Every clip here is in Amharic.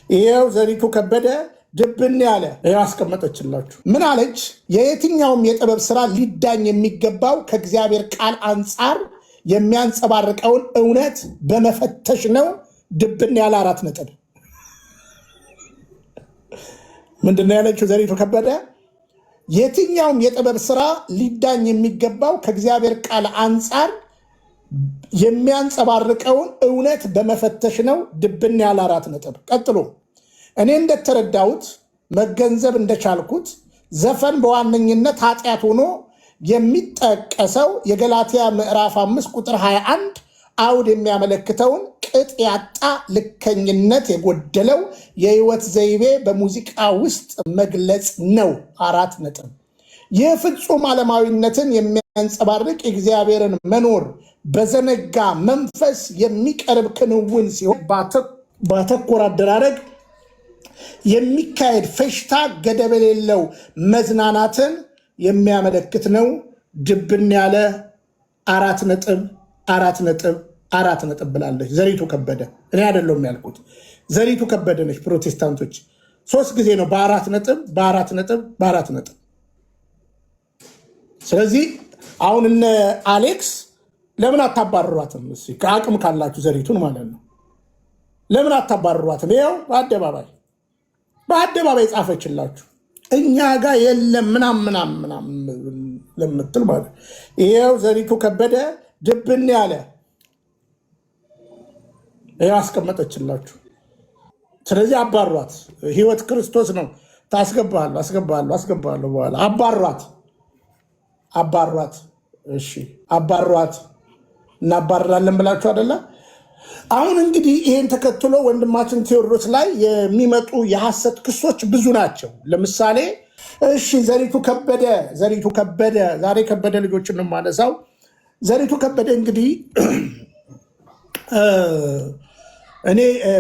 ይኸው ዘሪቱ ከበደ ድብን ያለ ይኸው አስቀመጠችላችሁ። ምን አለች? የየትኛውም የጥበብ ስራ ሊዳኝ የሚገባው ከእግዚአብሔር ቃል አንጻር የሚያንጸባርቀውን እውነት በመፈተሽ ነው። ድብን ያለ 4 ነጥብ። ምንድነው ያለችው ዘሪቱ ከበደ? የትኛውም የጥበብ ስራ ሊዳኝ የሚገባው ከእግዚአብሔር ቃል አንጻር የሚያንጸባርቀውን እውነት በመፈተሽ ነው። ድብን ያለ 4 ነጥብ። ቀጥሎ እኔ እንደተረዳሁት መገንዘብ እንደቻልኩት ዘፈን በዋነኝነት ኃጢአት ሆኖ የሚጠቀሰው የገላትያ ምዕራፍ 5 ቁጥር 21 አውድ የሚያመለክተውን ቅጥ ያጣ ልከኝነት የጎደለው የህይወት ዘይቤ በሙዚቃ ውስጥ መግለጽ ነው። 4 ነጥብ። ይህ ፍጹም ዓለማዊነትን የሚያንጸባርቅ የእግዚአብሔርን መኖር በዘነጋ መንፈስ የሚቀርብ ክንውን ሲሆን ባተኮር አደራረግ የሚካሄድ ፈሽታ ገደብ የሌለው መዝናናትን የሚያመለክት ነው። ድብን ያለ 4 ነጥብ 4 ነጥብ 4 ነጥብ ብላለች ዘሪቱ ከበደ። እኔ አይደለሁም ያልኩት፣ ዘሪቱ ከበደ ነች። ፕሮቴስታንቶች 3 ጊዜ ነው በ4 ነጥብ በ4 ነጥብ በ4 ነጥብ። ስለዚህ አሁን እነ አሌክስ ለምን አታባርሯትም? ከአቅም ካላችሁ ዘሪቱን ማለት ነው። ለምን አታባርሯትም? ይኸው በአደባባይ ጻፈችላችሁ። እኛ ጋር የለም ምናምን ለምትል ማለት ይኸው ዘሪቱ ከበደ ድብን ያለ ይኸው አስቀመጠችላችሁ። ስለዚህ አባሯት። ህይወት ክርስቶስ ነው። አስገባለሁ በኋላ አባሯት። እሺ አባሯት። እናባረራለን ብላችሁ አይደለ? አሁን እንግዲህ ይህን ተከትሎ ወንድማችን ቴዎድሮስ ላይ የሚመጡ የሐሰት ክሶች ብዙ ናቸው። ለምሳሌ እሺ ዘሪቱ ከበደ ዛሬ ከበደ ልጆችን ነው የማነሳው። ዘሪቱ ከበደ እንግዲህ እኔ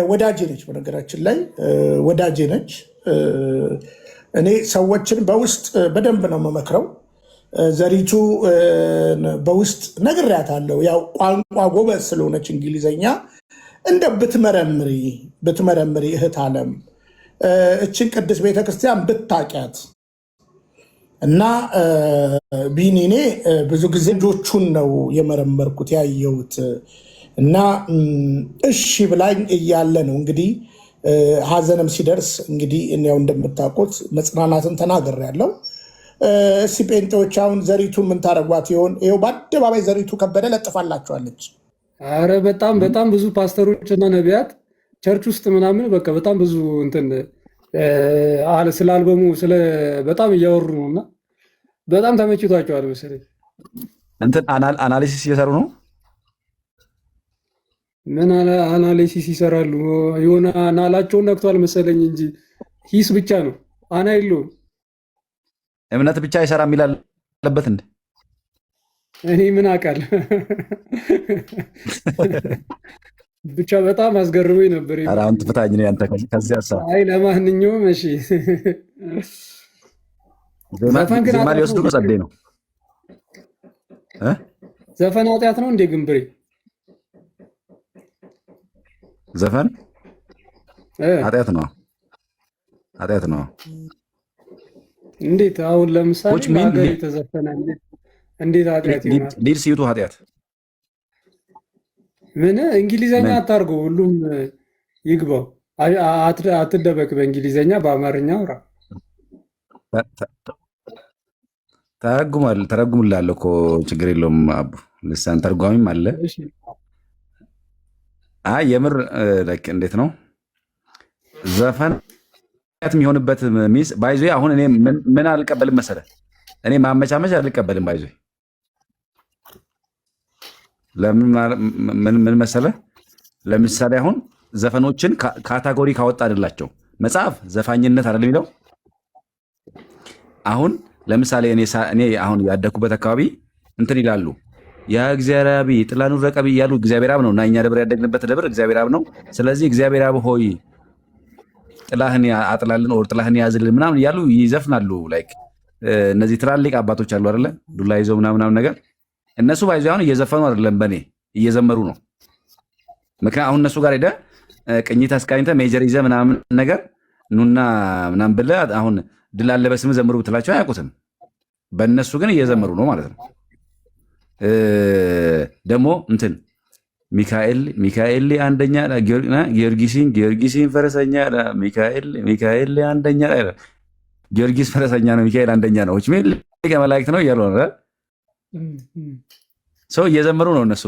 ወዳጄ ነች፣ በነገራችን ላይ ወዳጄ ነች። እኔ ሰዎችን በውስጥ በደንብ ነው የምመክረው። ዘሪቱ በውስጥ ነግሬያታለሁ። ያው ቋንቋ ጎበዝ ስለሆነች እንግሊዘኛ እንደ ብትመረምሪ እህት አለም እችን ቅድስት ቤተክርስቲያን ብታቂያት እና ቢኒኔ ብዙ ጊዜ ልጆቹን ነው የመረመርኩት ያየሁት እና እሺ ብላኝ እያለ ነው እንግዲህ ሀዘንም ሲደርስ እንግዲህ ያው እንደምታውቁት መጽናናትን ተናግሬያለሁ። እስኪ ጴንጤዎች አሁን ዘሪቱን ምን ታደርጓት ይሆን? ይኸው በአደባባይ ዘሪቱ ከበደ ለጥፋላቸዋለች። አረ በጣም ብዙ ፓስተሮች እና ነቢያት ቸርች ውስጥ ምናምን በቃ በጣም ብዙ እንትን ስለ አልበሙ በጣም እያወሩ ነው እና በጣም ተመችቷቸዋል መሰለኝ። እንትን አናሊሲስ እየሰሩ ነው። ምን አናሊሲስ ይሰራሉ? የሆነ ናላቸውን ነክቷል መሰለኝ እንጂ ሂስ ብቻ ነው፣ አና የለውም። እምነት ብቻ ይሰራ የሚል አለበት እንዴ? እኔ ምን አውቃለሁ። ብቻ በጣም አስገርሞኝ ነበር። አሁን ትፍታኝ ነው ያንተ ከዚህ ሀሳብ። አይ ለማንኛውም እሺ፣ ዘፈን ግን ዝማ ሊወስዱ ነው። ጸዴ ነው ዘፈን ኃጢአት ነው እንዴ? ግንብሬ ዘፈን ኃጢአት ነው። እንዴት? አሁን ለምሳሌ ሀገር የተዘፈነ እንዴት ኃጢአት ይሆናል? ሊድስ ይቱ ኃጢአት ምን እንግሊዘኛ አታርጎ፣ ሁሉም ይግባው። አትደበቅ፣ በእንግሊዘኛ በአማርኛ አውራ። ተረጉምላለሁ እኮ ችግር የለውም። አቡ ልሳን ተርጓሚም አለ። አይ የምር እንዴት ነው ዘፈን የሚሆንበት ሚስ ባይዞ አሁን እኔ ምን አልቀበልም መሰለህ? እኔ ማመቻመች አልቀበልም ባይዞ። ምን መሰለህ? ለምሳሌ አሁን ዘፈኖችን ካታጎሪ ካወጣንላቸው መጽሐፍ ዘፋኝነት አይደለም የሚለው። አሁን ለምሳሌ እኔ አሁን ያደኩበት አካባቢ እንትን ይላሉ የእግዚአብሔር አብ ጥላኑ ረቀብ እያሉ እግዚአብሔር አብ ነው እና እኛ ደብር ያደግንበት ደብር እግዚአብሔር አብ ነው። ስለዚህ እግዚአብሔር አብ ሆይ ጥላህን አጥላልን ኦር ጥላህን ያዝልን ምናምን እያሉ ይዘፍናሉ። ላይክ እነዚህ ትላልቅ አባቶች አሉ አይደለ? ዱላ ይዘው ምናምን ነገር እነሱ ባይዘው አሁን እየዘፈኑ አይደለም፣ በኔ እየዘመሩ ነው። ምክንያቱም አሁን እነሱ ጋር ሄደ ቅኝት አስቃኝተ ሜጀር ይዘህ ምናምን ነገር ኑና ምናምን ብለህ አሁን ድል አለ በስምህ ዘምሩ ብትላቸው አያውቁትም። በእነሱ ግን እየዘመሩ ነው ማለት ነው። ደግሞ እንትን ሚካኤል አንደኛ ጊዮርጊስን ፈረሰኛ ሚካኤል አንደኛ ጊዮርጊስ ፈረሰኛ ነው፣ ሚካኤል አንደኛ ነው፣ ሊቀ መላእክት ነው እያሉ ነው ሰው እየዘመሩ ነው እነሱ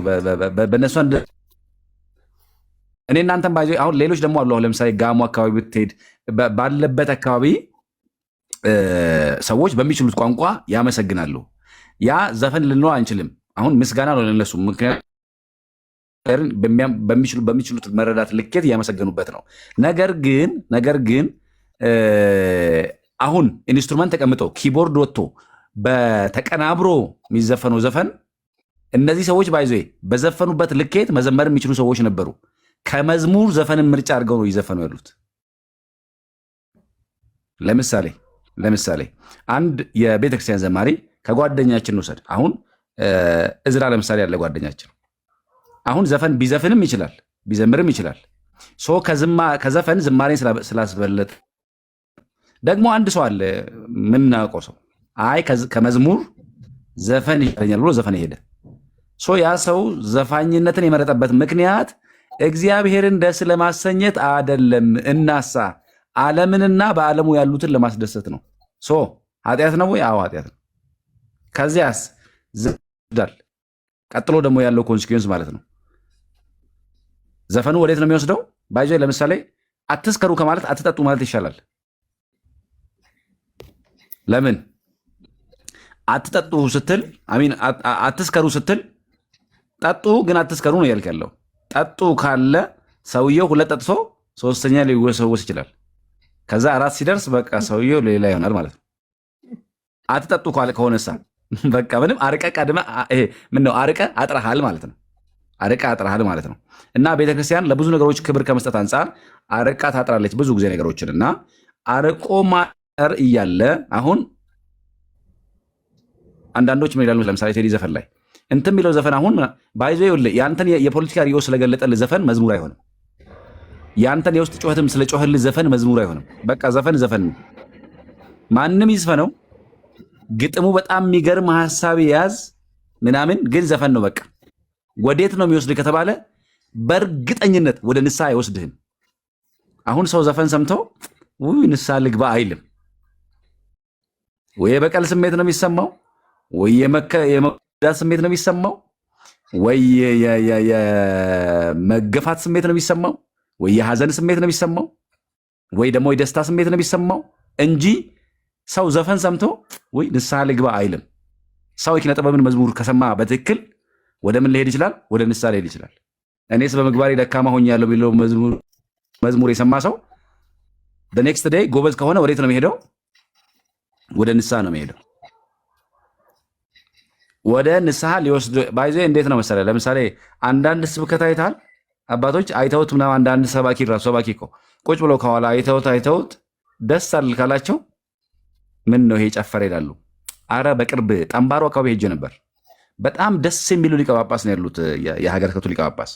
በእነሱ እኔ እናንተም ባይዞ አሁን ሌሎች ደግሞ አሉ። አሁን ለምሳሌ ጋሞ አካባቢ ብትሄድ ባለበት አካባቢ ሰዎች በሚችሉት ቋንቋ ያመሰግናሉ። ያ ዘፈን ልንለው አንችልም። አሁን ምስጋና ነው ለነሱ፣ ምክንያቱም በሚችሉት መረዳት ልኬት እያመሰገኑበት ነው። ነገር ግን አሁን ኢንስትሩመንት ተቀምጦ ኪቦርድ ወጥቶ በተቀናብሮ የሚዘፈነው ዘፈን እነዚህ ሰዎች ባይዞ በዘፈኑበት ልኬት መዘመር የሚችሉ ሰዎች ነበሩ። ከመዝሙር ዘፈንን ምርጫ አድርገው ነው እየዘፈኑ ያሉት። ለምሳሌ አንድ የቤተክርስቲያን ዘማሪ ከጓደኛችን ውሰድ። አሁን እዝራ ለምሳሌ ያለ ጓደኛችን አሁን ዘፈን ቢዘፍንም ይችላል፣ ቢዘምርም ይችላል። ከዘፈን ዝማሬን ስላስበለጥ ደግሞ አንድ ሰው አለ ምናውቀው ሰው አይ ከመዝሙር ዘፈን ይሻለኛል ብሎ ዘፈን ሄደ። ያ ሰው ዘፋኝነትን የመረጠበት ምክንያት እግዚአብሔርን ደስ ለማሰኘት አደለም፣ እናሳ ዓለምንና በዓለሙ ያሉትን ለማስደሰት ነው። ኃጢአት ነው ወይ? አዎ ኃጢአት ነው። ከዚያስ ዝዳል። ቀጥሎ ደግሞ ያለው ኮንሲኩዌንስ ማለት ነው። ዘፈኑ ወዴት ነው የሚወስደው? ባይዞ ለምሳሌ አትስከሩ ከማለት አትጠጡ ማለት ይሻላል። ለምን? አትጠጡ ስትል አትስከሩ ስትል ጠጡ ግን አትስከሩ ነው ያልክ ያለው። ጠጡ ካለ ሰውየው ሁለት ጠጥቶ ሶስተኛ ሊወሰወስ ይችላል። ከዛ አራት ሲደርስ በቃ ሰውየው ሌላ ይሆናል ማለት ነው። አትጠጡ ከሆነሳ በቃ ምንም አርቀ ቀድመ ምነው አርቀ አጥረሃል ማለት ነው። አርቀ አጥረሃል ማለት ነው። እና ቤተክርስቲያን ለብዙ ነገሮች ክብር ከመስጠት አንጻር አርቃ ታጥራለች ብዙ ጊዜ ነገሮችን። እና አርቆ ማጠር እያለ አሁን አንዳንዶች ምን ይላሉ? ለምሳሌ ቴዲ ዘፈን ላይ እንትን የሚለው ዘፈን አሁን ባይዞ ያንተን የፖለቲካ ሪዮ ስለገለጠልህ ዘፈን መዝሙር አይሆንም። ያንተን የውስጥ ጩኸትም ስለጮኸልህ ዘፈን መዝሙር አይሆንም። በቃ ዘፈን ማንም ይዝፈነው፣ ግጥሙ በጣም የሚገርም ሀሳብ የያዝ ምናምን፣ ግን ዘፈን ነው። በቃ ወዴት ነው የሚወስድህ ከተባለ በእርግጠኝነት ወደ ንስሐ አይወስድህም። አሁን ሰው ዘፈን ሰምቶ ንስሐ ልግባ አይልም። ወይ የበቀል ስሜት ነው የሚሰማው፣ ወይ የመጉዳት ስሜት ነው የሚሰማው፣ ወይ የመገፋት ስሜት ነው የሚሰማው፣ ወይ የሐዘን ስሜት ነው የሚሰማው፣ ወይ ደግሞ የደስታ ስሜት ነው የሚሰማው እንጂ ሰው ዘፈን ሰምቶ ወይ ንስሐ ልግባ አይልም። ሰው የኪነ ጥበብን መዝሙር ከሰማ በትክክል ወደ ምን ሊሄድ ይችላል? ወደ ንስሐ ሊሄድ ይችላል። እኔስ በምግባሬ ደካማ ሆኛለሁ የሚለው መዝሙር የሰማ ሰው በኔክስት ዴይ ጎበዝ ከሆነ ወዴት ነው የሚሄደው? ወደ ንስሐ ነው የሚሄደው። ወደ ንስሐ ሊወስድ ባይዞ እንዴት ነው መሰለህ? ለምሳሌ አንዳንድ ስብከት አይተሃል? አባቶች አይተውት ምናምን አንዳንድ ሰባኪ እኮ ቁጭ ብለው ከኋላ አይተውት ደስ አልል ካላቸው ምን ነው ይሄ ጨፈረ ይላሉ። አረ በቅርብ ጠምባሮ አካባቢ ሄጄ ነበር። በጣም ደስ የሚሉ ሊቀ ጳጳስ ነው ያሉት፣ የሀገረ ስብከቱ ሊቀ ጳጳስ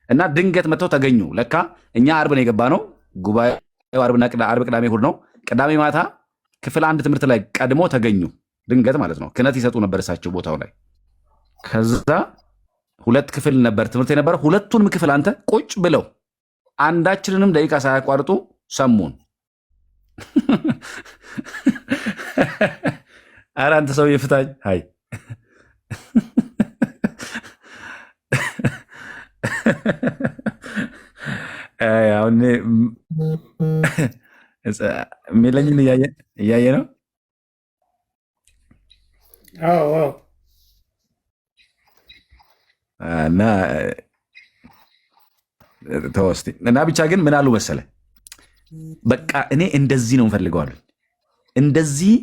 እና ድንገት መጥተው ተገኙ። ለካ እኛ አርብ ነው የገባ ነው ጉባኤው፣ አርብ ቅዳሜ እሑድ ነው። ቅዳሜ ማታ ክፍል አንድ ትምህርት ላይ ቀድሞ ተገኙ። ድንገት ማለት ነው። ክህነት ይሰጡ ነበር እሳቸው ቦታው ላይ። ከዛ ሁለት ክፍል ነበር ትምህርት የነበረ። ሁለቱንም ክፍል አንተ ቁጭ ብለው አንዳችንንም ደቂቃ ሳያቋርጡ ሰሙን። ኧረ አንተ ሰው ይፍታኝ። አይ አሁን የሚለኝን እያየ ነው። እና ተወስቲ እና ብቻ ግን ምን አሉ መሰለ፣ በቃ እኔ እንደዚህ ነው እንፈልገዋለን። እንደዚህ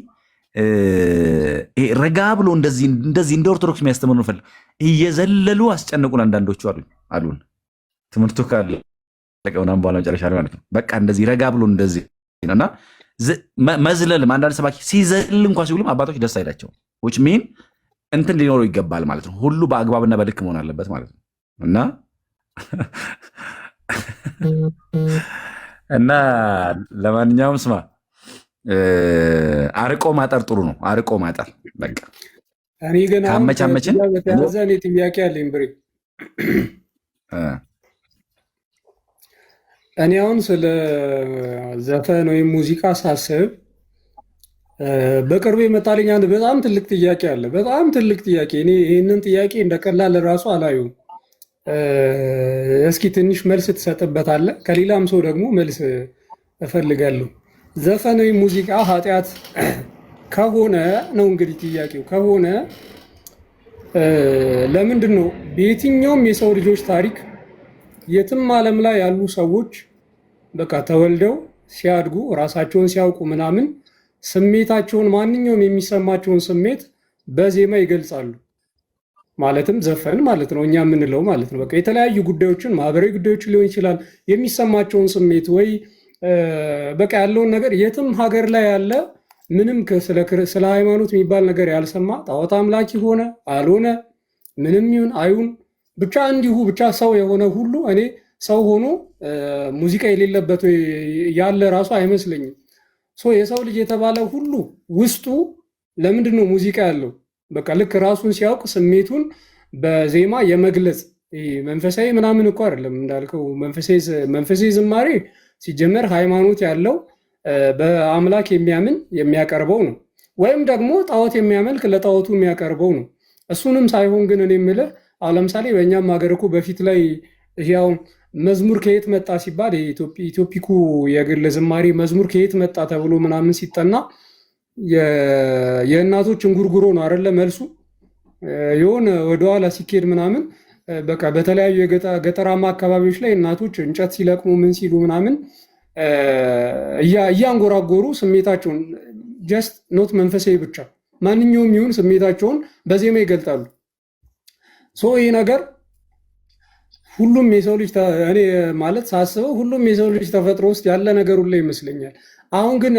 ረጋ ብሎ እንደዚህ እንደ ኦርቶዶክስ የሚያስተምር ነው ፈልግ። እየዘለሉ አስጨነቁን አንዳንዶቹ አሉን። ትምህርቱ ካለቀውናም በኋላ መጨረሻ ማለት ነው። በቃ እንደዚህ ረጋ ብሎ እንደዚህ ነውና መዝለልም አንዳንድ ሰባኪ ሲዘል እንኳ ሲውልም አባቶች ደስ አይላቸው። which mean እንትን ሊኖረው ይገባል ማለት ነው። ሁሉ በአግባብና በልክ መሆን አለበት ማለት ነው። እና እና ለማንኛውም ስማ አርቆ ማጠር ጥሩ ነው። አርቆ ማጠር በቃ እኔ ግን አሁን ካመቻመችን ከዚህ ጋር በተያያዘ እኔ ጥያቄ አለኝ ብሬ። እኔ አሁን ስለ ዘፈን ወይም ሙዚቃ ሳስብ በቅርቡ የመጣልኝ አንድ በጣም ትልቅ ጥያቄ አለ። በጣም ትልቅ ጥያቄ። እኔ ይህንን ጥያቄ እንደ ቀላል ራሱ አላየሁም። እስኪ ትንሽ መልስ ትሰጥበታለህ። ከሌላም ሰው ደግሞ መልስ እፈልጋለሁ። ዘፈን ወይም ሙዚቃ ኃጢአት ከሆነ ነው እንግዲህ ጥያቄው ከሆነ ለምንድን ነው በየትኛውም የሰው ልጆች ታሪክ የትም ዓለም ላይ ያሉ ሰዎች በቃ ተወልደው ሲያድጉ ራሳቸውን ሲያውቁ ምናምን ስሜታቸውን ማንኛውም የሚሰማቸውን ስሜት በዜማ ይገልጻሉ። ማለትም ዘፈን ማለት ነው እኛ የምንለው ማለት ነው። በቃ የተለያዩ ጉዳዮችን ማህበራዊ ጉዳዮችን ሊሆን ይችላል የሚሰማቸውን ስሜት ወይ በቃ ያለውን ነገር የትም ሀገር ላይ ያለ ምንም ስለ ሃይማኖት የሚባል ነገር ያልሰማ ጣዖት አምላኪ ሆነ አልሆነ ምንም ይሁን አይሁን ብቻ እንዲሁ ብቻ ሰው የሆነ ሁሉ እኔ ሰው ሆኖ ሙዚቃ የሌለበት ያለ ራሱ አይመስለኝም። የሰው ልጅ የተባለ ሁሉ ውስጡ ለምንድን ነው ሙዚቃ ያለው? በቃ ልክ ራሱን ሲያውቅ ስሜቱን በዜማ የመግለጽ መንፈሳዊ ምናምን እኮ አይደለም እንዳልከው መንፈሳዊ ዝማሬ ሲጀመር ሃይማኖት ያለው በአምላክ የሚያምን የሚያቀርበው ነው። ወይም ደግሞ ጣዖት የሚያመልክ ለጣዖቱ የሚያቀርበው ነው። እሱንም ሳይሆን ግን እኔ የምልህ አሁን ለምሳሌ በእኛም ሀገር እኮ በፊት ላይ ያው መዝሙር ከየት መጣ ሲባል ኢትዮፒኩ የግል ዝማሬ መዝሙር ከየት መጣ ተብሎ ምናምን ሲጠና የእናቶች እንጉርጉሮ ነው አይደለ መልሱ። የሆነ ወደኋላ ሲኬድ ምናምን በቃ በተለያዩ የገጠራማ አካባቢዎች ላይ እናቶች እንጨት ሲለቅሙ ምን ሲሉ ምናምን እያንጎራጎሩ ስሜታቸውን ጀስት ኖት መንፈሳዊ ብቻ ማንኛውም ይሁን ስሜታቸውን በዜማ ይገልጣሉ። ይህ ነገር ሁሉም የሰው ልጅ እኔ ማለት ሳስበው ሁሉም የሰው ልጅ ተፈጥሮ ውስጥ ያለ ነገር ሁሉ ይመስለኛል። አሁን ግን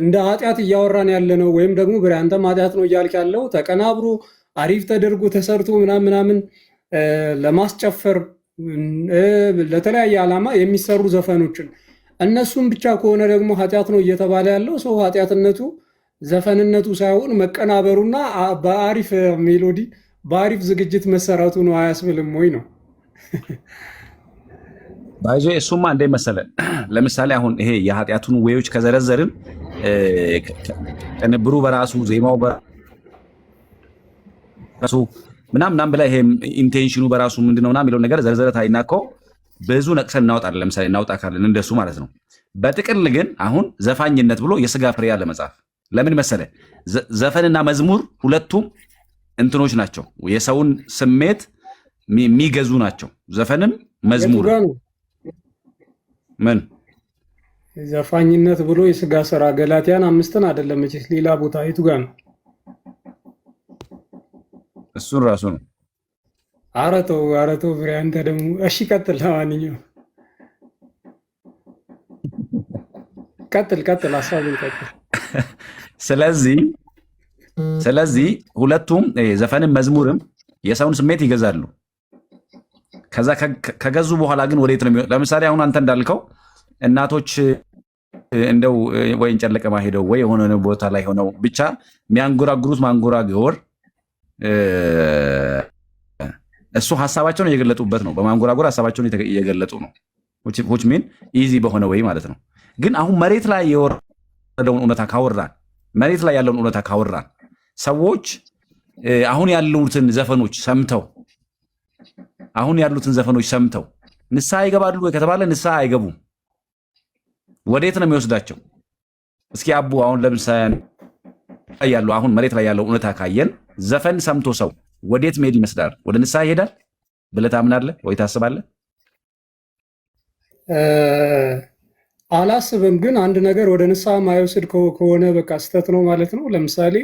እንደ ኃጢአት እያወራን ያለ ነው ወይም ደግሞ አንተም ኃጢአት ነው እያልክ ያለው ተቀናብሮ አሪፍ ተደርጎ ተሰርቶ ምናምን ለማስጨፈር ለተለያየ ዓላማ የሚሰሩ ዘፈኖችን እነሱም ብቻ ከሆነ ደግሞ ኃጢአት ነው እየተባለ ያለው ሰው ኃጢአትነቱ ዘፈንነቱ ሳይሆን መቀናበሩና በአሪፍ ሜሎዲ በአሪፍ ዝግጅት መሰራቱ ነው አያስብልም ወይ ነው? ባይዞ እሱማ እንደ መሰለ ለምሳሌ አሁን ይሄ የኃጢአቱን ወዮች ከዘረዘርን ቅንብሩ በራሱ ዜማው በራሱ ምናምን ብላ ይሄ ኢንቴንሽኑ በራሱ ምንድነው ምናምን የሚለውን ነገር ዘርዘረት አይናኮ ብዙ ነቅሰን እናወጣለን። ለምሳሌ እናውጣ ካለን እንደሱ ማለት ነው። በጥቅል ግን አሁን ዘፋኝነት ብሎ የስጋ ፍሬ ያለ መጽሐፍ ለምን መሰለ ዘፈንና መዝሙር ሁለቱም እንትኖች ናቸው፣ የሰውን ስሜት የሚገዙ ናቸው። ዘፈንም መዝሙር ምን ዘፋኝነት ብሎ የስጋ ስራ ገላትያን 5 አይደለም መቼስ ሌላ ቦታ የቱ ጋር ነው? እሱን ራሱ ነው። አረተው ፍሬ አንተ ደግሞ እሺ ቀጥል። ለማንኛውም ቀጥል ሀሳቡን ቀጥል። ስለዚህ ሁለቱም ዘፈንም መዝሙርም የሰውን ስሜት ይገዛሉ። ከዛ ከገዙ በኋላ ግን ወዴት ነው? ለምሳሌ አሁን አንተ እንዳልከው እናቶች እንደው ወይ እንጨለቀማ ሄደው ወይ የሆነ ቦታ ላይ ሆነው ብቻ የሚያንጎራጉሩት ማንጎራጎር እሱ ሀሳባቸውን እየገለጡበት ነው። በማንጎራጎር ሀሳባቸውን እየገለጡ ነው። ዊች ሚን ኢዚ በሆነ ወይ ማለት ነው። ግን አሁን መሬት ላይ የወረደውን እውነታ ካወራን መሬት ላይ ያለውን እውነታ ካወራን ሰዎች አሁን ያሉትን ዘፈኖች ሰምተው ንስሐ ይገባሉ ወይ ከተባለ ንስሐ አይገቡም። ወዴት ነው የሚወስዳቸው? እስኪ አቡ አሁን ለምሳሌ አሁን መሬት ላይ ያለው እውነታ ካየን ዘፈን ሰምቶ ሰው ወዴት መሄድ ይመስላል? ወደ ንስሐ ይሄዳል ብለህ ታምናለህ ወይ ታስባለህ? አላስብም። ግን አንድ ነገር ወደ ንስሐ ማይወስድ ከሆነ በቃ ስህተት ነው ማለት ነው። ለምሳሌ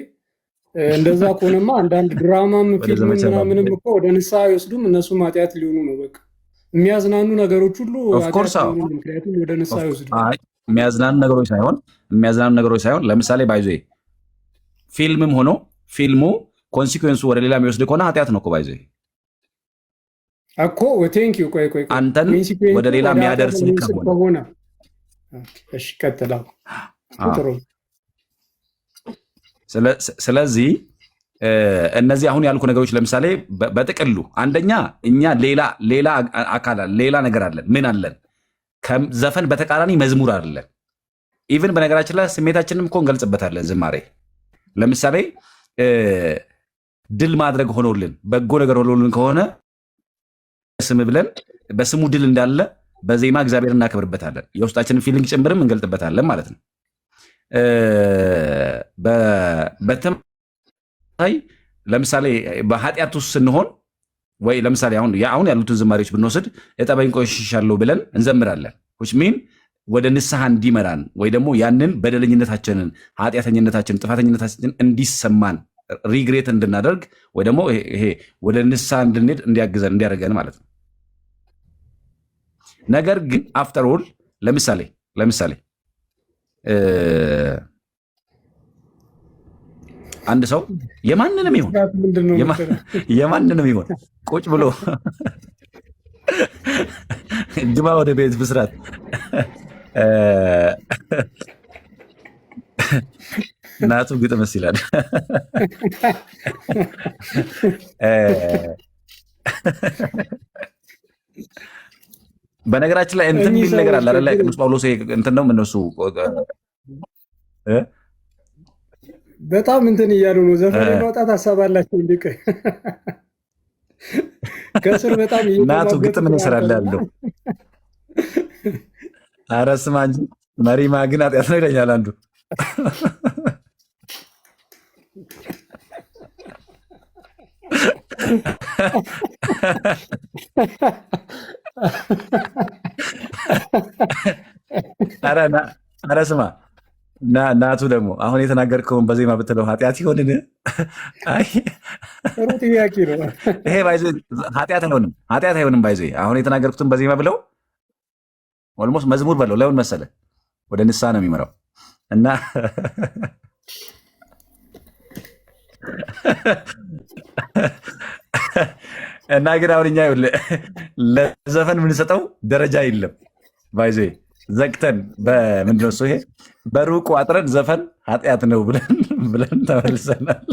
እንደዛ ከሆነማ አንዳንድ ድራማም ፊልም ምናምንም እኮ ወደ ንስሐ አይወስዱም። እነሱም ኃጢአት ሊሆኑ ነው። በቃ የሚያዝናኑ ነገሮች ሁሉ ምክንያቱም ወደ ንስሐ አይወስዱም። የሚያዝናኑ ነገሮች ሳይሆን ለምሳሌ ባይዞ ፊልምም ሆኖ ፊልሙ ኮንሲኩዌንሱ ወደ ሌላ የሚወስድ ከሆነ ኃጢአት ነው እኮ ባይዞ እኮ ቴንክ ዩ። ቆይ አንተን ወደ ሌላ የሚያደርስ ከሆነ እሺ ቀጥላው። ስለዚህ እነዚህ አሁን ያልኩ ነገሮች ለምሳሌ በጥቅሉ አንደኛ እኛ ሌላ አካል ሌላ ነገር አለን። ምን አለን? ከዘፈን በተቃራኒ መዝሙር አለን። ኢቭን በነገራችን ላይ ስሜታችንም እኮ እንገልጽበታለን። ዝማሬ ለምሳሌ ድል ማድረግ ሆኖልን በጎ ነገር ሆኖልን ከሆነ ስም ብለን በስሙ ድል እንዳለ በዜማ እግዚአብሔር እናከብርበታለን። የውስጣችንን ፊሊንግ ጭምርም እንገልጥበታለን ማለት ነው። በተመሳሳይ ለምሳሌ በኃጢአት ውስጥ ስንሆን ወይ ለምሳሌ አሁን ያሉትን ዝማሬዎች ብንወስድ እጠበኝ ቆሽሻለሁ ብለን እንዘምራለን። which mean ወደ ንስሐ እንዲመራን ወይ ደግሞ ያንን በደለኝነታችንን፣ ኃጢአተኝነታችንን፣ ጥፋተኝነታችንን እንዲሰማን ሪግሬት እንድናደርግ ወይ ደግሞ ይሄ ወደ ንስሐ እንድንሄድ እንዲያግዘን እንዲያደርገን ማለት ነው። ነገር ግን አፍተር ኦል ለምሳሌ አንድ ሰው የማንንም ይሁን ቁጭ ብሎ ግባ ወደ ቤት ብስራት እናቱ ግጥምስ ይላል። በነገራችን ላይ እንትን የሚል ነገር አለ አይደል? ቅዱስ ጳውሎስ እንትን ነው እነሱ በጣም እንትን እያሉ ነው። ዘፈን ማውጣት ሀሳብ አላቸው። እንዲቀ ከስር በጣም እናቱ ግጥም ነው ስራለ ያለው። ኧረ ስማ እንጂ መሪማ ግን ኃጢአት ነው ይለኛል አንዱ። ኧረ ስማ እናቱ ደግሞ አሁን የተናገርከውን በዜማ ብትለው ኃጢአት ይሆንን? ጥያቄ ነው ይሄ። ባይዞ ኃጢአት አይሆንም። ባይዞ አሁን የተናገርኩትን በዜማ ብለው ኦልሞስት መዝሙር በለው ለምን መሰለ ወደ ንስሐ ነው የሚመራው። እና ግን አሁን እኛ ለዘፈን የምንሰጠው ደረጃ የለም። ባይዞ ዘግተን በምንድነው እሱ ይሄ በሩቁ አጥረን ዘፈን ኃጢአት ነው ብለን ተመልሰናል።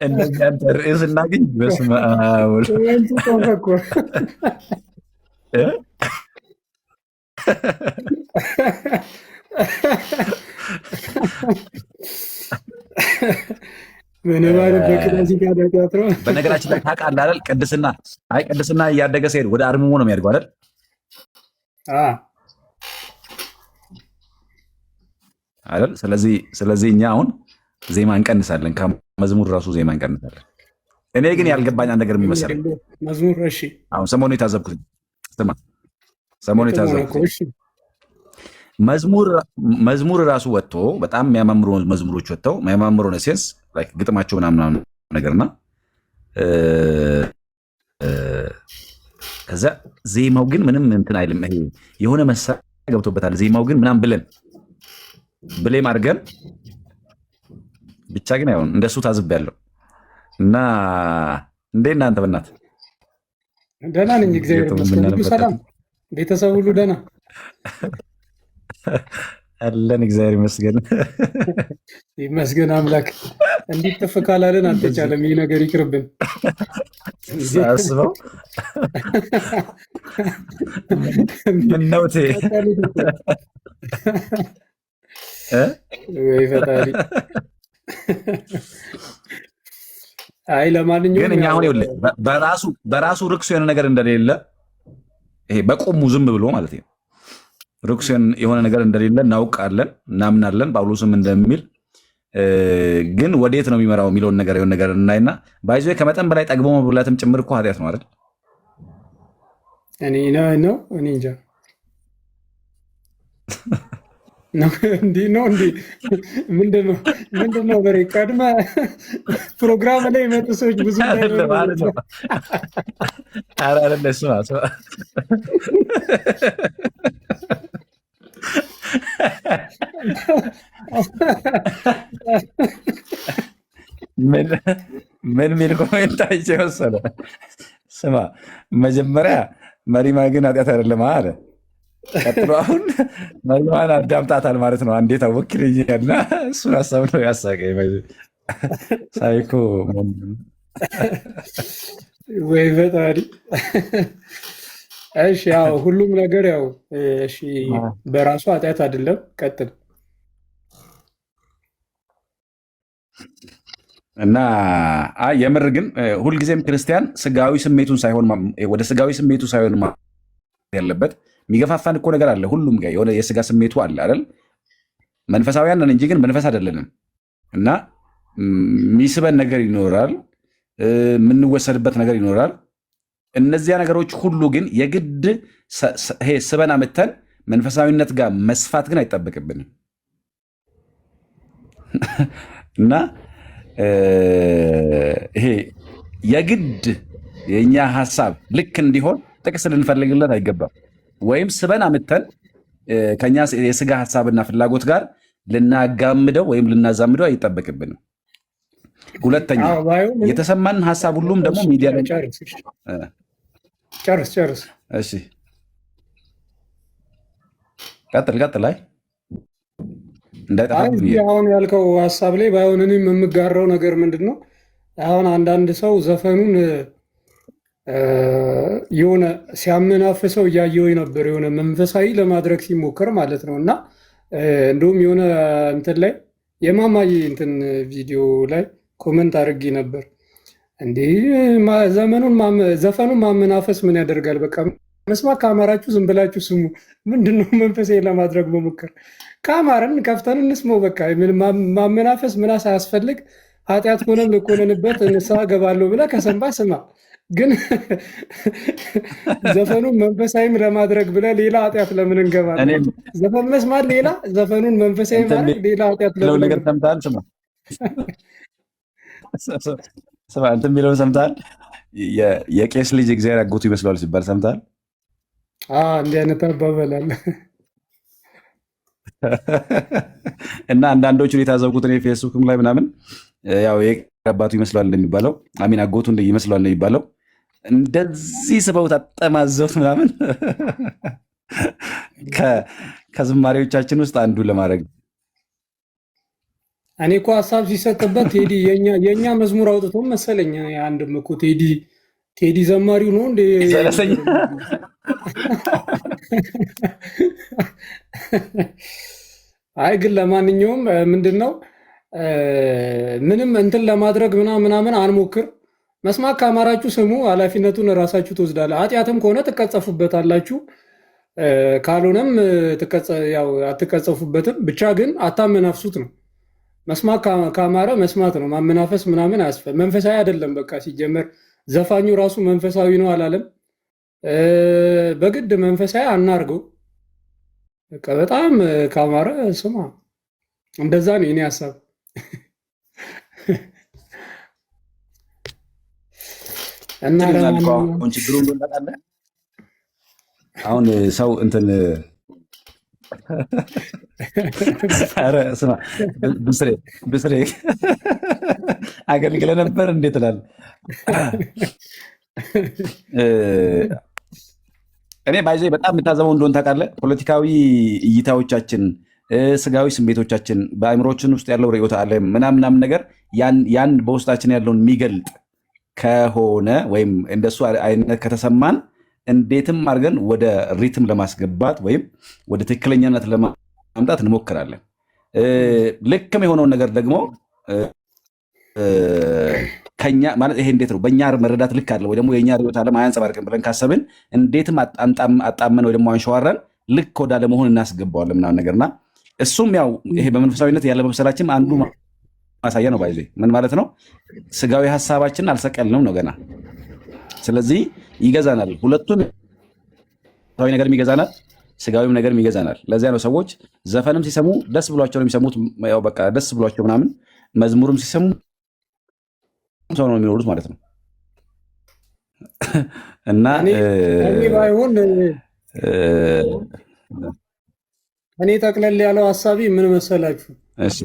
እንደዚህ አንተ ርዕስ እናገኝ። በስመ አብ በነገራችን ላይ ታውቃለህ አይደል? ቅድስና እያደገ ሲሄድ ወደ አርምሞ ነው የሚያድገው አይደል? አይደል? ስለዚህ እኛ አሁን ዜማ እንቀንሳለን፣ ከመዝሙር ራሱ ዜማ እንቀንሳለን። እኔ ግን ያልገባኝ አንድ ነገር የሚመስለኝ መዝሙር እሺ፣ አሁን ሰሞኑን የታዘብኩት መዝሙር ራሱ ወጥቶ በጣም የሚያማምሩ መዝሙሮች ወጥተው የሚያማምሩ ነው ሴንስ ላይክ ግጥማቸው ምናምን ነገርና ከዛ ዜማው ግን ምንም እንትን አይልም። ይሄ የሆነ መሳሪያ ገብቶበታል። ዜማው ግን ምናምን ብሌም አድርገን ብቻ ግን አይሆን እንደሱ ታዝቤያለሁ። እና እንዴት እናንተ በእናትህ? ደህና ነኝ እግዚአብሔር ይመስገን። ሰላም ቤተሰብ ሁሉ ደህና አለን። እግዚአብሔር ይመስገን ይመስገን አምላክ። እንዲህ ጥፍ ካላለን አልተቻለም። ይህ ነገር ይቅርብን። ሳስበው ምነውቴ ወይ ፈጣሪ። አይ ለማንኛውም ግን እኛ አሁን ይኸውልህ በራሱ ርክስ የሆነ ነገር እንደሌለ ይሄ በቆሙ ዝም ብሎ ማለት ነው ርኩስ የሆነ ነገር እንደሌለ እናውቃለን፣ እናምናለን። ጳውሎስም እንደሚል ግን ወዴት ነው የሚመራው የሚለውን ነገር የሆነ ነገር እናይና ባይዞ ከመጠን በላይ ጠግቦ መብላትም ጭምር እኮ ኃጢአት ነው አይደል? እኔ እንጃ ነው ምንድነው በሬ ቀድመ ፕሮግራም ላይ የመጡ ሰዎች ብዙ ምን ምን ሚል ኮሜንት አይቼ መሰለህ? ስማ መጀመሪያ መሪማ ግን ኃጢአት አይደለም አለ። ቀጥሎ አሁን መሪማን አዳምጣታል ማለት ነው። አንዴ ታወክልኛልና እሱን ሀሳብ ነው ያሳቀኝ። ሳይኮ ወይ ፈጣሪ። እሺ ያው ሁሉም ነገር ያው እሺ በራሱ ኃጢአት አይደለም። ቀጥል። እና የምር ግን ሁልጊዜም ክርስቲያን ስጋዊ ስሜቱን ሳይሆን ወደ ስጋዊ ስሜቱ ሳይሆን ያለበት የሚገፋፋን እኮ ነገር አለ። ሁሉም ጋር የሆነ የስጋ ስሜቱ አለ አይደል? መንፈሳውያን ነን እንጂ ግን መንፈስ አይደለንም። እና የሚስበን ነገር ይኖራል፣ የምንወሰድበት ነገር ይኖራል። እነዚያ ነገሮች ሁሉ ግን የግድ ስበን አምተን መንፈሳዊነት ጋር መስፋት ግን አይጠበቅብንም። እና ይሄ የግድ የእኛ ሀሳብ ልክ እንዲሆን ጥቅስ ልንፈልግለት አይገባም። ወይም ስበን አምተን ከኛ የስጋ ሀሳብና ፍላጎት ጋር ልናጋምደው ወይም ልናዛምደው አይጠበቅብንም። ሁለተኛ የተሰማንን ሀሳብ ሁሉም ደግሞ ሚዲያ ላይ ጨርስ። እሺ ቀጥል ላይ አሁን ያልከው ሀሳብ ላይ ባይሆን እኔም የምጋራው ነገር ምንድን ነው፣ አሁን አንዳንድ ሰው ዘፈኑን የሆነ ሲያመናፍሰው እያየው ነበር፣ የሆነ መንፈሳዊ ለማድረግ ሲሞክር ማለት ነው። እና እንዲሁም የሆነ እንትን ላይ የማማዬ እንትን ቪዲዮ ላይ ኮመንት አድርጌ ነበር። እንዲህ ዘፈኑን ማመናፈስ ምን ያደርጋል? በቃ መስማት ካማራችሁ ዝም ብላችሁ ስሙ። ምንድነው መንፈሳዊ ለማድረግ መሞከር? ካማረን ከፍተን እንስመው። በቃ ማመናፈስ ምናስ አያስፈልግ። ኃጢአት ሆነም ልኮንንበት ንስሐ ገባለሁ ብለህ ከሰንባ ስማ። ግን ዘፈኑን መንፈሳዊም ለማድረግ ብለህ ሌላ ኃጢአት ለምን እንገባለን? ዘፈን መስማት ሌላ፣ ዘፈኑን መንፈሳዊ ማድረግ ሌላ ኃጢአት ለምን ነገር ሰምተሃል? ስማ እንትን የሚለውን ሰምተሃል? የቄስ ልጅ እግዚአብሔር አጎቱ ይመስለዋል ሲባል ሰምተሃል? እንዲህ አይነት አባባል አለ። እና አንዳንዶቹን የታዘብኩት እኔ ፌስቡክም ላይ ምናምን ያው አባቱ ይመስለዋል እንደሚባለው አሚን አጎቱ ይመስለዋል እንደሚባለው እንደዚህ ስበውት አጠማዘውት ምናምን ከዝማሬዎቻችን ውስጥ አንዱ ለማድረግ እኔ እኮ ሀሳብ ሲሰጥበት ቴዲ የእኛ መዝሙር አውጥቶ መሰለኝ። አንድም እኮ ቴዲ ዘማሪው ነው እንደ አይ ግን ለማንኛውም ምንድን ነው ምንም እንትን ለማድረግ ምናምን አንሞክር። መስማት ካማራችሁ ስሙ፣ ኃላፊነቱን እራሳችሁ ትወስዳለ። ኃጢአትም ከሆነ ትቀጸፉበታላችሁ፣ ካልሆነም አትቀጸፉበትም። ብቻ ግን አታመናፍሱት ነው። መስማት ካማረ መስማት ነው። ማመናፈስ ምናምን አያስፈልግም። መንፈሳዊ አይደለም። በቃ ሲጀመር ዘፋኙ ራሱ መንፈሳዊ ነው አላለም። በግድ መንፈሳዊ አናርገው። በቃ በጣም ካማረ ስማ። እንደዛ ነው የኔ ሀሳብ። እና አሁን ችግሩ እንደሆነ አሁን ሰው እንትን ስማ ብስሬ አገልግለ ነበር እንዴት ትላለህ? እኔ ባይዘ በጣም የምታዘበው እንደሆን ታውቃለህ። ፖለቲካዊ እይታዎቻችን፣ ስጋዊ ስሜቶቻችን፣ በአእምሮችን ውስጥ ያለው ርዕዮተ ዓለም ምናምን ነገር ያን በውስጣችን ያለውን የሚገልጥ ከሆነ ወይም እንደሱ አይነት ከተሰማን እንዴትም አድርገን ወደ ሪትም ለማስገባት ወይም ወደ ትክክለኛነት ለማምጣት እንሞክራለን። ልክም የሆነውን ነገር ደግሞ ከኛ ማለት ይሄ እንዴት ነው በእኛ መረዳት ልክ አለ ወይ ደግሞ የእኛ ርዕዮተ ዓለም አያንጸባርቅም ብለን ካሰብን እንዴትም አጣመን ወይ ደግሞ አንሸዋረን ልክ ወዳለ መሆን እናስገባዋለን ምናምን ነገርና እሱም ያው ይሄ በመንፈሳዊነት ያለ መብሰላችን አንዱ ማሳያ ነው። ባይዘ ምን ማለት ነው? ስጋዊ ሀሳባችን አልሰቀልንም ነው ገና። ስለዚህ ይገዛናል። ሁለቱም ስጋዊ ነገርም ይገዛናል፣ ስጋዊም ነገርም ይገዛናል። ለዚያ ነው ሰዎች ዘፈንም ሲሰሙ ደስ ብሏቸው ነው የሚሰሙት። ያው በቃ ደስ ብሏቸው ምናምን መዝሙርም ሲሰሙ ሰው ነው የሚኖሩት ማለት ነው። እና ባይሆን እኔ ጠቅለል ያለው ሀሳቢ ምን መሰላችሁ? እሺ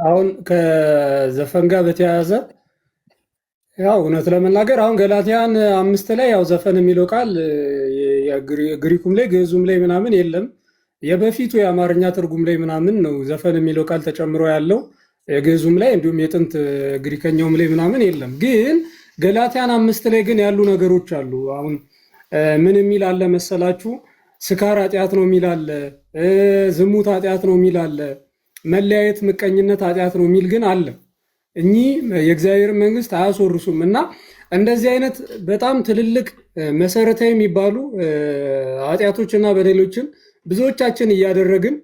አሁን ከዘፈን ጋር በተያያዘ ያው እውነት ለመናገር አሁን ገላትያን 5 ላይ ያው ዘፈን የሚለው ቃል ግሪኩም ላይ ግዕዙም ላይ ምናምን የለም። የበፊቱ የአማርኛ ትርጉም ላይ ምናምን ነው ዘፈን የሚለው ቃል ተጨምሮ ያለው የግዕዙም ላይ እንዲሁም የጥንት ግሪከኛውም ላይ ምናምን የለም። ግን ገላትያን 5 ላይ ግን ያሉ ነገሮች አሉ። አሁን ምን የሚል አለ መሰላችሁ? ስካር ኃጢአት ነው የሚል አለ፣ ዝሙት ኃጢአት ነው የሚል አለ፣ መለያየት ምቀኝነት ኃጢአት ነው የሚል ግን አለ። እኚህ የእግዚአብሔር መንግስት አያስወርሱም። እና እንደዚህ አይነት በጣም ትልልቅ መሰረታዊ የሚባሉ ኃጢአቶችና በደሎችን ብዙዎቻችን እያደረግን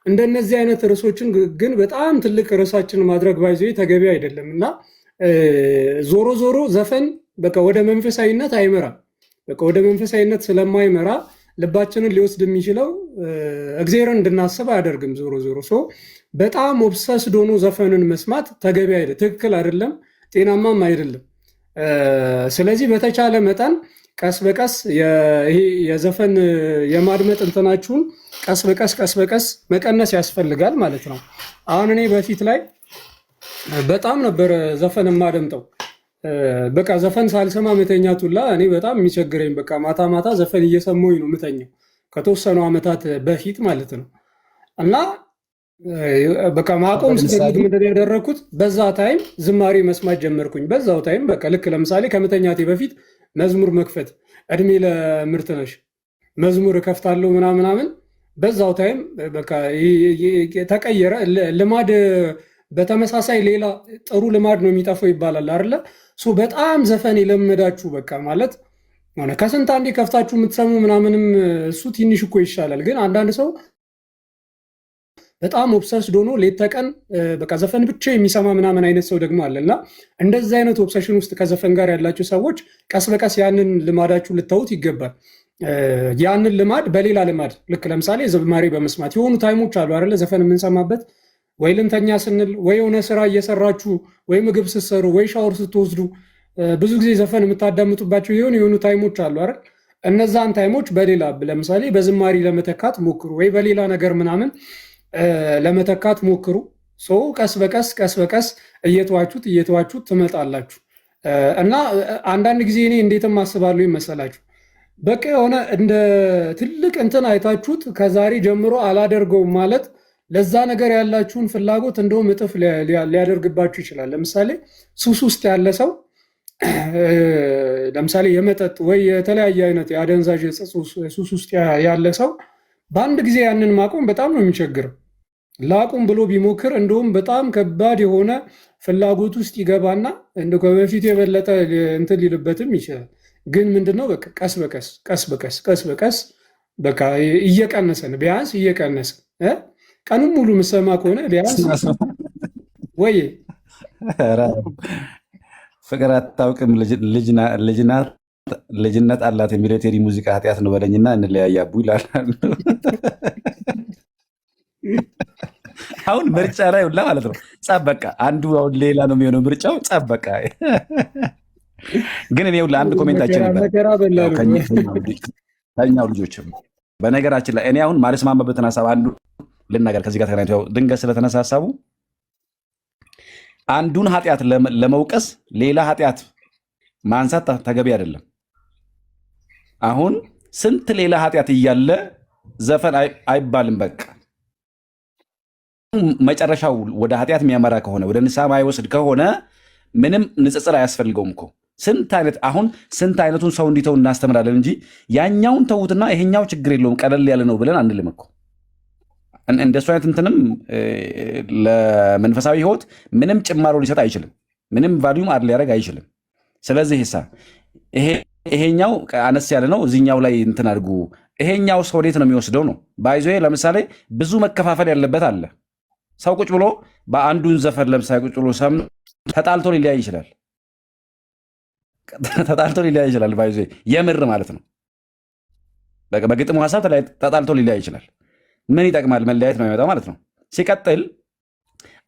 እንደነዚህ አይነት ርዕሶችን ግን በጣም ትልቅ ርዕሳችን ማድረግ ባይዞ ተገቢ አይደለም። እና ዞሮ ዞሮ ዘፈን በቃ ወደ መንፈሳዊነት አይመራም። በቃ ወደ መንፈሳዊነት ስለማይመራ ልባችንን ሊወስድ የሚችለው እግዚአብሔርን እንድናስብ አያደርግም። ዞሮ ዞሮ በጣም ኦብሰስድ ሆኖ ዘፈንን መስማት ተገቢ አይደለም፣ ትክክል አይደለም፣ ጤናማም አይደለም። ስለዚህ በተቻለ መጠን ቀስ በቀስ ይሄ የዘፈን የማድመጥ እንትናችሁን ቀስ በቀስ መቀነስ ያስፈልጋል ማለት ነው። አሁን እኔ በፊት ላይ በጣም ነበረ ዘፈን የማደምጠው። በቃ ዘፈን ሳልሰማ መተኛት ሁላ እኔ በጣም የሚቸግረኝ፣ በቃ ማታ ማታ ዘፈን እየሰማሁኝ ነው የምተኛው ከተወሰኑ ዓመታት በፊት ማለት ነው። እና በቃ ማቆም ስፈልግ ምንድን ያደረግኩት በዛ ታይም ዝማሬ መስማት ጀመርኩኝ። በዛው ታይም በቃ ልክ ለምሳሌ ከመተኛቴ በፊት መዝሙር መክፈት፣ እድሜ ለምርትነሽ መዝሙር እከፍታለሁ ምናምን። በዛው ታይም በቃ ተቀየረ ልማድ። በተመሳሳይ ሌላ ጥሩ ልማድ ነው የሚጠፋው ይባላል አይደለ? በጣም ዘፈን የለመዳችሁ በቃ ማለት ሆነ ከስንት አንዴ ከፍታችሁ የምትሰሙ ምናምንም እሱ ትንሽ እኮ ይሻላል። ግን አንዳንድ ሰው በጣም ኦብሰስድ ሆኖ ሌት ተቀን በቃ ዘፈን ብቻ የሚሰማ ምናምን አይነት ሰው ደግሞ አለ። እና እንደዚህ አይነት ኦብሰሽን ውስጥ ከዘፈን ጋር ያላችሁ ሰዎች ቀስ በቀስ ያንን ልማዳችሁ ልታዩት ይገባል። ያንን ልማድ በሌላ ልማድ ልክ ለምሳሌ ዝማሬ በመስማት የሆኑ ታይሞች አሉ አይደለ? ዘፈን የምንሰማበት ወይ ልንተኛ ስንል ወይ የሆነ ስራ እየሰራችሁ ወይ ምግብ ስትሰሩ ወይ ሻወር ስትወስዱ ብዙ ጊዜ ዘፈን የምታዳምጡባቸው የሆኑ ታይሞች አሉ አይደል? እነዛን ታይሞች በሌላ ለምሳሌ በዝማሬ ለመተካት ሞክሩ፣ ወይ በሌላ ነገር ምናምን ለመተካት ሞክሩ። ቀስ በቀስ እየተዋችሁት ትመጣላችሁ። እና አንዳንድ ጊዜ እኔ እንዴትም አስባለሁ ይመሰላችሁ በቃ የሆነ እንደ ትልቅ እንትን አይታችሁት ከዛሬ ጀምሮ አላደርገውም ማለት ለዛ ነገር ያላችሁን ፍላጎት እንደውም እጥፍ ሊያደርግባችሁ ይችላል። ለምሳሌ ሱስ ውስጥ ያለ ሰው ለምሳሌ የመጠጥ ወይ የተለያየ አይነት የአደንዛዥ ሱስ ውስጥ ያለ ሰው በአንድ ጊዜ ያንን ማቆም በጣም ነው የሚቸግረው። ላቁም ብሎ ቢሞክር እንደውም በጣም ከባድ የሆነ ፍላጎት ውስጥ ይገባና እንደ ከበፊቱ የበለጠ እንትን ሊልበትም ይችላል። ግን ምንድነው በቃ ቀስ በቀስ በቃ እየቀነሰ ነው፣ ቢያንስ እየቀነሰ ቀኑን ሙሉ ምሰማ ከሆነ ቢያንስ ወይ ፍቅር አታውቅም ልጅነት አላት የሚለው ቴዲ ሙዚቃ ኃጢአት ነው በለኝና እንለያያቡ ይላል። አሁን ምርጫ ላይ ሁላ ማለት ነው ጸብ በቃ አንዱ አሁን ሌላ ነው የሚሆነው ምርጫው ጸብ በቃ። ግን እኔ ሁላ አንድ ኮሜንታችን ከኛው ልጆችም በነገራችን ላይ እኔ አሁን ማልስማማበትን ሀሳብ አንዱ ልናገር ከዚህ ጋር ተገናኝቶ ድንገት ስለተነሳ ሀሳቡ አንዱን ኃጢአት ለመውቀስ ሌላ ኃጢአት ማንሳት ተገቢ አይደለም። አሁን ስንት ሌላ ኃጢአት እያለ ዘፈን አይባልም። በቃ መጨረሻው ወደ ኃጢአት የሚያመራ ከሆነ ወደ ንስሐ ማይወስድ ከሆነ ምንም ንጽጽር አያስፈልገውም እኮ። ስንት አይነቱን ሰው እንዲተው እናስተምራለን እንጂ ያኛውን ተዉትና ይሄኛው ችግር የለውም ቀለል ያለ ነው ብለን አንልም እኮ። እንደሱ አይነት እንትንም ለመንፈሳዊ ሕይወት ምንም ጭማሮ ሊሰጥ አይችልም። ምንም ቫሊዩም አድ ሊያደርግ አይችልም። ስለዚህ ይሄኛው አነስ ያለ ነው እዚህኛው ላይ እንትን አድርጉ። ይሄኛው ሰው ወዴት ነው የሚወስደው ነው ባይዞ። ለምሳሌ ብዙ መከፋፈል ያለበት አለ። ሰው ቁጭ ብሎ በአንዱን ዘፈን ለምሳሌ ቁጭ ብሎ ተጣልቶ ሊለያይ ይችላል። ባይዞ የምር ማለት ነው። በግጥሙ ሀሳብ ተጣልቶ ሊለያይ ይችላል። ምን ይጠቅማል? መለያየት ነው የሚመጣው ማለት ነው። ሲቀጥል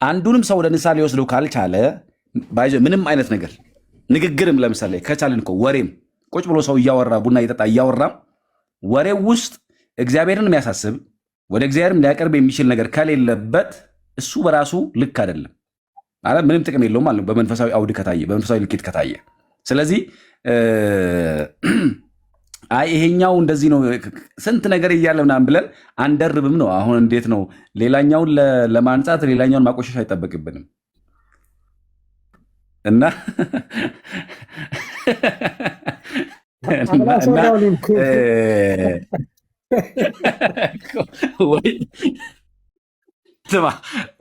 አንዱንም ሰው ወደ ንስሐ ሊወስደው ካልቻለ ባይዞ ምንም አይነት ነገር ንግግርም ለምሳሌ ከቻልን እኮ ወሬም ቁጭ ብሎ ሰው እያወራ ቡና እየጠጣ እያወራም ወሬው ውስጥ እግዚአብሔርን የሚያሳስብ ወደ እግዚአብሔርም ሊያቀርብ የሚችል ነገር ከሌለበት እሱ በራሱ ልክ አይደለም ማለት ምንም ጥቅም የለውም ማለት ነው፣ በመንፈሳዊ አውድ ከታየ፣ በመንፈሳዊ ልኬት ከታየ። ስለዚህ አይ ይሄኛው እንደዚህ ነው ስንት ነገር እያለ ምናምን ብለን አንደርብም ነው። አሁን እንዴት ነው ሌላኛውን ለማንጻት ሌላኛውን ማቆሸሽ አይጠበቅብንም እና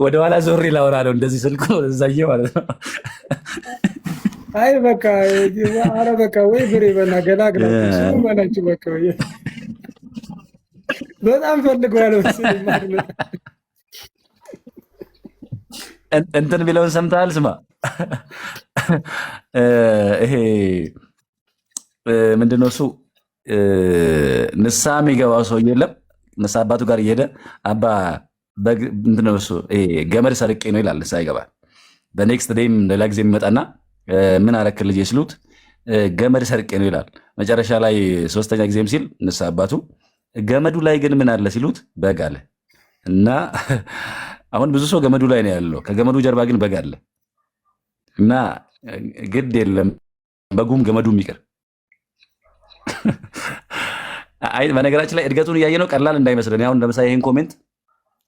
ወደኋላ ዞሬ ላወራ ነው እንደዚህ ስልኩ እዛየ ማለት ነው። አይ በቃ አረ በቃ ወይ ብሬ በና ገላግላ ሰው ማናችሁ በቃ ወይ በጣም ፈልገዋል መሰለኝ ማለት እንትን ቢለውን ሰምተሃል? ስማ ይሄ ምንድነው እሱ ንስሐ የሚገባው ሰው የለም። ንስሐ አባቱ ጋር እየሄደ አባ ምንድነው እሱ ገመድ ሰርቄ ነው ይላል። ንስሐ ይገባል። በኔክስት ዴይም ሌላ ጊዜ የሚመጣና ምን አረክ ልጄ ሲሉት ገመድ ሰርቄ ነው ይላል። መጨረሻ ላይ ሶስተኛ ጊዜም ሲል ንስሐ አባቱ ገመዱ ላይ ግን ምን አለ ሲሉት በግ አለ። እና አሁን ብዙ ሰው ገመዱ ላይ ነው ያለው፣ ከገመዱ ጀርባ ግን በግ አለ። እና ግድ የለም በጉም ገመዱም ይቅር። አይ በነገራችን ላይ እድገቱን እያየ ነው፣ ቀላል እንዳይመስለን። አሁን ለምሳሌ ይሄን ኮሜንት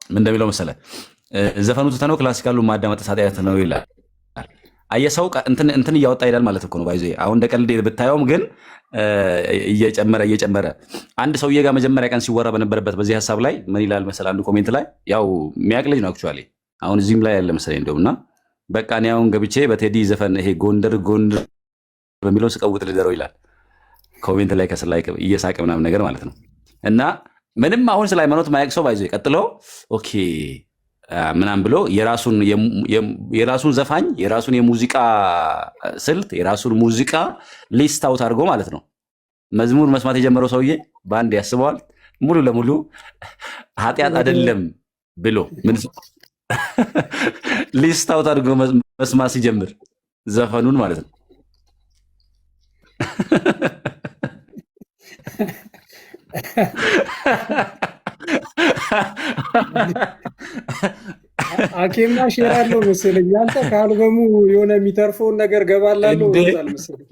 ምን እንደሚለው መሰለ፣ ዘፈኑ ትተነው ክላሲካሉ ማዳመጥ ኃጢአት ነው ይላል። አየሰው እንትን እያወጣ ይላል ማለት እኮ ነው። ባይዞ አሁን እንደ ቀልድ ብታየውም ግን እየጨመረ አንድ ሰውዬ ጋር መጀመሪያ ቀን ሲወራ በነበረበት በዚህ ሀሳብ ላይ ምን ይላል መሰለ፣ አንዱ ኮሜንት ላይ ያው የሚያውቅ ልጅ ነው አክቹዋሊ አሁን እዚህም ላይ ያለ መሰለኝ እንደውና በቃ እኔ አሁን ገብቼ በቴዲ ዘፈን ይሄ ጎንደር በሚለው ስቀውጥ ልደረው ይላል ኮሜንት ላይ ከስር ላይ እየሳቀ ምናምን ነገር ማለት ነው። እና ምንም አሁን ስለ ሃይማኖት ማያውቅ ሰው ባይዞ ቀጥሎ ኦኬ ምናምን ብሎ የራሱን ዘፋኝ የራሱን የሙዚቃ ስልት የራሱን ሙዚቃ ሊስት አውት አድርጎ ማለት ነው መዝሙር መስማት የጀመረው ሰውዬ በአንድ ያስበዋል ሙሉ ለሙሉ ኃጢአት አይደለም ብሎ ምን ሊስት አውት አድርጎ መስማት ሲጀምር ዘፈኑን ማለት ነው። አኬማ ሼር አለው መሰለኝ። አንተ ከአልበሙ የሆነ የሚተርፈውን ነገር ገባላለሁ ወጣል መሰለኝ።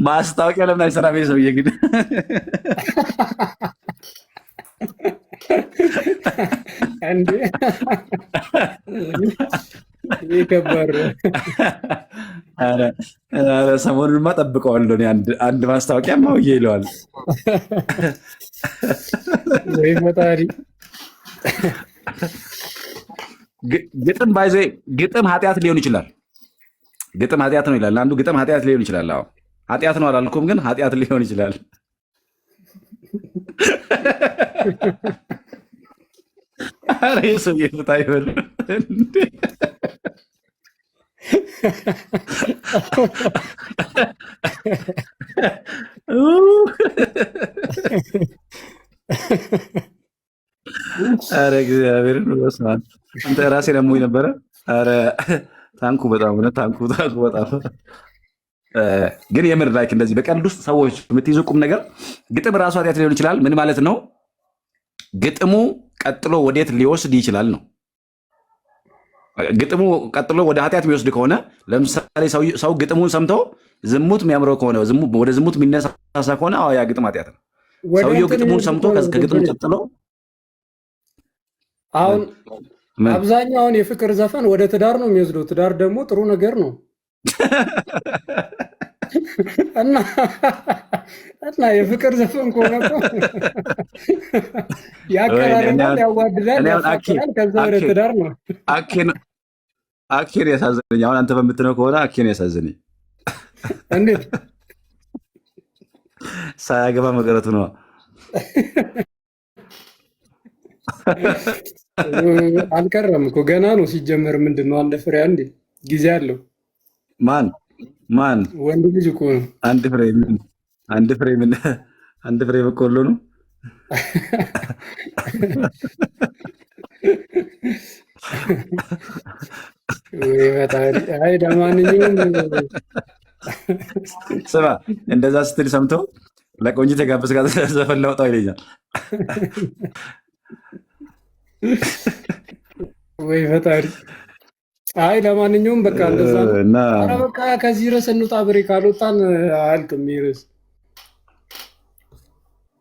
ማስታወቂያ ለምን አይሰራም ሰውዬ ግን? እንዴ ይከበር። ኧረ ሰሞኑንማ ጠብቀዋለሁ አንድ ማስታወቂያ ማውዬ ይለዋል ወይ ፈጣሪ። ግጥም ባይዘ ግጥም ኃጢአት ሊሆን ይችላል። ግጥም ኃጢአት ነው ይላል አንዱ። ግጥም ኃጢአት ሊሆን ይችላል። አዎ ኃጢአት ነው አላልኩም፣ ግን ኃጢአት ሊሆን ይችላል። ኧረ የሰው የፍታ ይበል እንዴ! ኧረ እግዚአብሔርን አንተ ራሴ ደግሞ ነበረ። ኧረ ታንኩ በጣም ሆነ ታንኩ በጣም ግን የምር ላይክ እንደዚህ በቀልድ ውስጥ ሰዎች የምትይዙ ቁም ነገር ግጥም ራሱ ኃጢአት ሊሆን ይችላል። ምን ማለት ነው? ግጥሙ ቀጥሎ ወዴት ሊወስድ ይችላል ነው። ግጥሙ ቀጥሎ ወደ ኃጢአት የሚወስድ ከሆነ ለምሳሌ ሰው ግጥሙን ሰምቶ ዝሙት የሚያምረው ከሆነ ወደ ዝሙት የሚነሳሳ ከሆነ ያ ግጥም ኃጢአት ነው። ሰውየው ግጥሙን ሰምቶ ከግጥሙ ቀጥሎ አሁን አብዛኛውን የፍቅር ዘፈን ወደ ትዳር ነው የሚወስደው። ትዳር ደግሞ ጥሩ ነገር ነው እና የፍቅር ዘፈን ከሆነ ያቀራርባል፣ ያዋድዳል፣ ያፋቅራል። ከዛ ወደ ትዳር ነው። አኬን ያሳዝነኝ። አሁን አንተ በምትለው ከሆነ አኬን ያሳዝነኝ። እንዴት ሳያገባ መቅረቱ ነው። አልቀረም እኮ ገና ነው ሲጀመር። ምንድን ነው አንድ ፍሬ አንዴ ጊዜ አለው። ማን ወንድ ልጅ እኮ ነው። አንድ ፍሬ በቆሎ ነው። አይ ለማንኛውም ስማ እንደዛ ስትል ሰምቶ ለቆንጂት የጋበዝካት ዘፈን ላውጣው ይለኛል። ወይ ፈጣሪ። አይ ለማንኛውም በቃ እንደዛ ነው። እና ኧረ በቃ ከዚህ ርዕስ እንውጣ ብሬ፣ ካልወጣን አያልቅም ይህ ርዕስ።